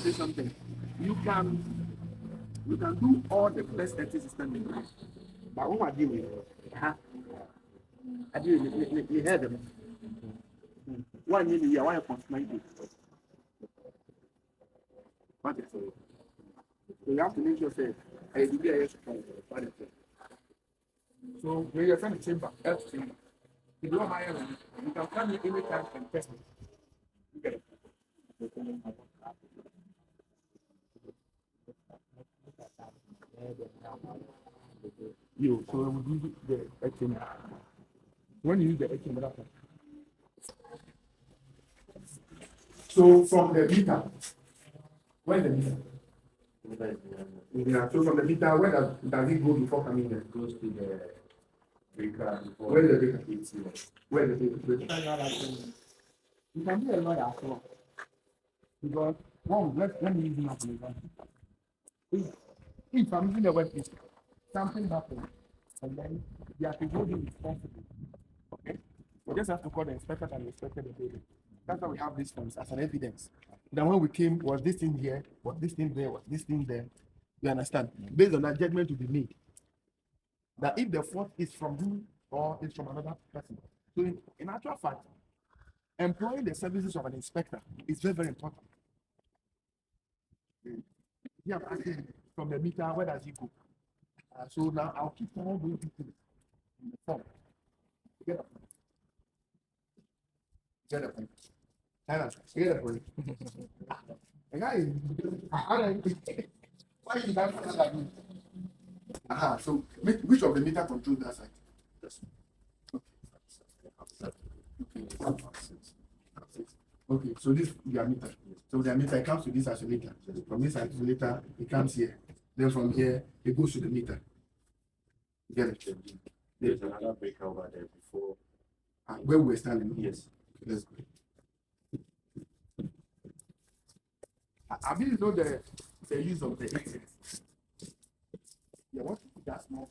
say something. You can you can do all the best entity system in life. But when I deal with I deal with you heard them. One year, why consumer it? What is it? So you have to make sure say I do be a yes. What is it? So when you're trying to chamber, F chamber. If you don't mind, you can come here anytime and test me. You get it. You so we use the F chamber. When you use the F chamber, that's so from the meter, where the meter? Yeah, so from the meter, where does it go before coming there? It goes to the breaker before Where is the breaker? it's here. Where is the breaker? You can be a lawyer as well. Because one, let me use my example. If I'm using the web page, something happens, and then you have to hold him responsible. Okay? We just have to call the inspector and inspector the building. That's why we have these forms as an evidence. Then when we came, was this thing here, was this thing there, was this thing there? You understand? Based on that, judgment to be made. That if the fault is from you or is from another person. So in actual fact, employing the services of an inspector is very, very important. Yeah, I'm asking from the meter, where does it go? So now I'll keep all those details in the form. Get up. Get up. Get up. The guy, why is that like me? So which of the meter controls that side? Okay, so this your meter. So the meter comes to this isolator. From this isolator, it comes here. Then from here, it goes to the meter. Get it? There's another breaker over there before. Where we're standing. Yes. Okay, let's go. I mean, you know the use of the ATM. Yeah, what that's more.